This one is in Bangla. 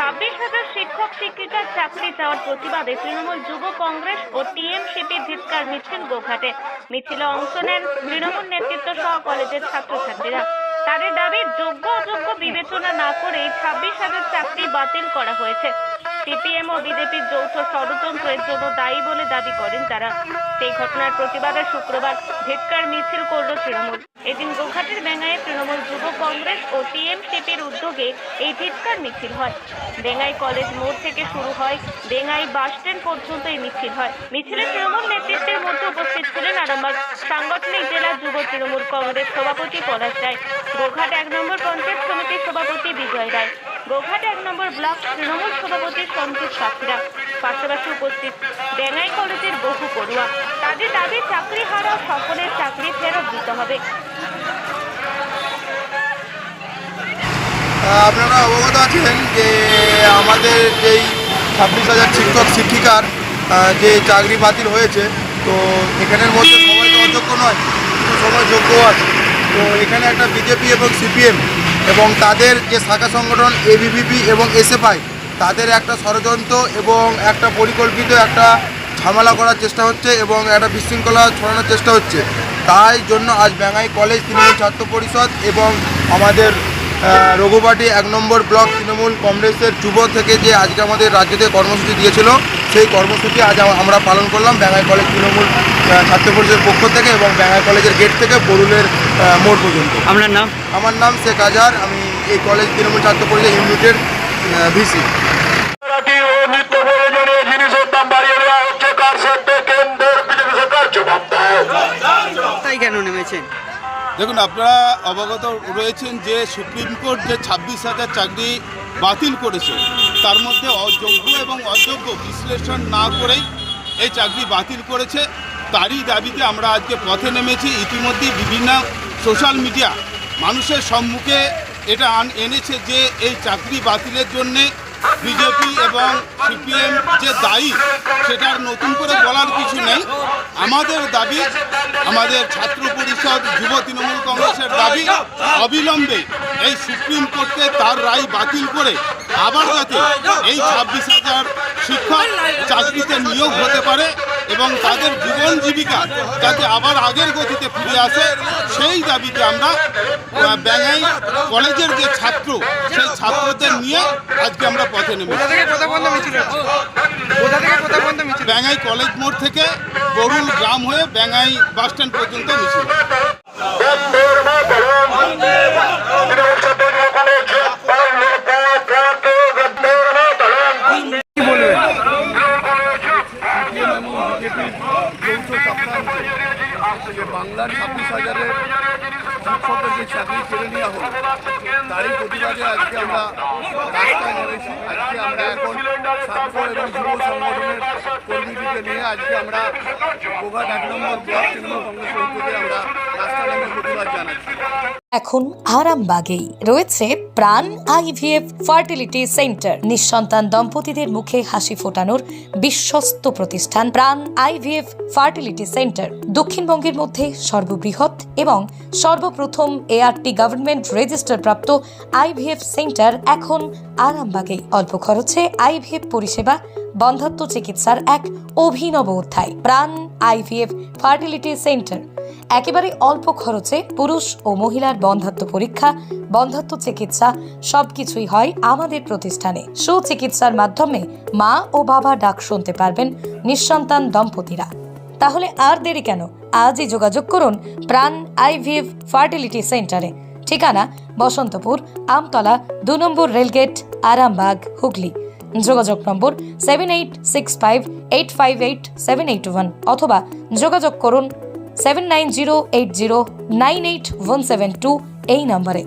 26,000 শিক্ষক শিক্ষিকার চাকরি চাওয়ার প্রতিবাদে তৃণমূল যুব কংগ্রেস ও টিএমসিপির ধিক্কার মিছিল গোঘাটে। মিছিলে অংশ নেন তৃণমূল নেতৃত্ব সহ কলেজের ছাত্রছাত্রীরা। তাদের দাবি যোগ্য অযোগ্য বিবেচনা না করে 26,000 চাকরি বাতিল করা হয়েছে। সিপিএম ও বিজেপির যৌথ ষড়যন্ত্রের জন্য দায়ী বলে দাবি করেন তারা। সেই ঘটনার প্রতিবাদে শুক্রবার ধিক্কার মিছিল করল তৃণমূল। এদিন গোঘাটের বেঙ্গাইয়ে তৃণমূল যুব কংগ্রেস ও টিএমসিপির উদ্যোগে এই ধিক্কার মিছিল হয়। বেঙ্গাই কলেজ মোড় থেকে শুরু হয়, বেঙ্গাই বাস স্ট্যান্ড পর্যন্ত এই মিছিল হয়। মিছিলে তৃণমূল নেতৃত্বের মধ্যে উপস্থিত ছিলেন আরামবাগ সাংগঠনিক জেলা যুব তৃণমূল কংগ্রেস সভাপতি পলাশ রায়, গোঘাট 1 নম্বর পঞ্চায়েত সমিতির সভাপতি বিজয় রায়, গোঘাট 1 নম্বর ব্লক তৃণমূল সভাপতি সন্তোষ সাথীরা। পাশাপাশি উপস্থিত বেঙ্গাই কলেজের বহু পড়ুয়া। তাদের দাবি চাকরি হারা সকলের চাকরি ফেরত দিতে হবে। আপনারা অবগত আছেন যে আমাদের যেই 26,000 শিক্ষক শিক্ষিকার যে চাকরি বাতিল হয়েছে, তো এখানের মধ্যে সবাই তো অযোগ্য নয়, কিছু সবাই যোগ্য আছে। তো এখানে একটা বিজেপি এবং সিপিএম এবং তাদের যে শাখা সংগঠন এবিভিপি এবং এসএফআই, তাদের একটা ষড়যন্ত্র এবং একটা পরিকল্পিত একটা ঝামেলা করার চেষ্টা হচ্ছে এবং একটা বিশৃঙ্খলা ছড়ানোর চেষ্টা হচ্ছে। তাই জন্য আজ বেঙ্গাই কলেজ তৃণমূল ছাত্র পরিষদ এবং আমাদের রঘুবাটি 1 নম্বর ব্লক তৃণমূল কংগ্রেসের যুব থেকে যে আজকে আমাদের রাজ্যতে কর্মসূচি দিয়েছিল, সেই কর্মসূচি আজ আমরা পালন করলাম বেঙ্গাই কলেজ তৃণমূল ছাত্র পরিষদের পক্ষ থেকে এবং বেঙ্গাই কলেজের গেট থেকে বরুলের মোড় পর্যন্ত। আপনার নাম? আমার নাম শেখ আজহার, আমি এই কলেজ তৃণমূল ছাত্র পরিষদ ইউনিটের ভিসি। তাই কেন নেমেছেন? দেখুন, আপনারা অবগত রয়েছেন যে সুপ্রিম কোর্ট যে 26,000 চাকরি বাতিল করেছে, তার মধ্যে অযোগ্য এবং অযোগ্য বিশ্লেষণ না করেই এই চাকরি বাতিল করেছে। তারই দাবিতে আমরা আজকে পথে নেমেছি। ইতিমধ্যেই বিভিন্ন সোশ্যাল মিডিয়া মানুষের সম্মুখে এটা এনেছে যে এই চাকরি বাতিলের জন্যে বিজেপি এবং সিপিএম যে দায়ী, সেটার নতুন করে বলার কিছু নেই। আমাদের দাবি, আমাদের ছাত্র পরিষদ যুব তৃণমূল কংগ্রেসের দাবি, অবিলম্বে এই সুপ্রিম কোর্টকে তার রায় বাতিল করে আবার যাতে এই 26,000 শিক্ষক চাকরিতে নিয়োগ হতে পারে এবং তাদের জীবন জীবিকা যাতে আবার আগের গতিতে ফিরে আসে, সেই দাবিতে আমরা বেঙ্গাই কলেজের যে ছাত্র, সেই ছাত্রদের নিয়ে আজকে আমরা পথে নেমেছি। বেঙ্গাই কলেজ মোড় থেকে বরুল গ্রাম হয়ে বেঙ্গাই বাস স্ট্যান্ড পর্যন্ত মিছিল। বাংলার 26,000 শিক্ষকের যে চাকরি কেড়ে নেওয়া হলো, তারই প্রতিবাদে আজকে আমরা রাস্তায় নেমেছি। আজকে আমরা এখন ছাত্র এবং যুব সংগঠনের কর্মীদেরকে নিয়ে আজকে আমরা গোঘাট 1 নম্বর ব্লক তৃণমূল কংগ্রেসের উদ্যোগে আমরা রাস্তায় নেমে প্রতিবাদ জানাচ্ছি। এখন আরামবাগেই রয়েছে প্রাণ আইভিএফ ফার্টিলিটি সেন্টার। নিঃসন্তান দম্পতিদের মুখে হাসি ফোটানোর বিশ্বস্ত প্রতিষ্ঠান প্রাণ আইভিএফ ফার্টিলিটি সেন্টার দক্ষিণবঙ্গের মধ্যে সর্ববৃহৎ এবং সর্বপ্রথম এআরটি গভর্নমেন্ট রেজিস্টার প্রাপ্ত আইভিএফ সেন্টার এখন আরামবাগেই। অল্প খরচে আইভিএফ পরিষেবা, বন্ধ্যাত্ব চিকিৎসার এক অভিনব অধ্যায়। প্রাণ আইভিএফ ফার্টিলিটি সেন্টার একেবারে অল্প খরচে পুরুষ ও মহিলার বন্ধ্যাত্ব পরীক্ষা, বন্ধ্যাত্ব চিকিৎসা সবকিছুই হয় আমাদের প্রতিষ্ঠানে। সুচিকিৎসার মাধ্যমে মা ও বাবা ডাক শুনতে পারবেন নিঃসন্তান দম্পতিরা। তাহলে আর দেরি কেন? আজই যোগাযোগ করুন প্রাণ আইভিএফ ফার্টিলিটি সেন্টারে। ঠিকানা বসন্তপুর, আমতলা, 2 নম্বর রেলগেট, আরামবাগ, হুগলি। যোগাযোগ নম্বর 7865858781 অথবা যোগাযোগ করুন 7908098172 এই নম্বরে।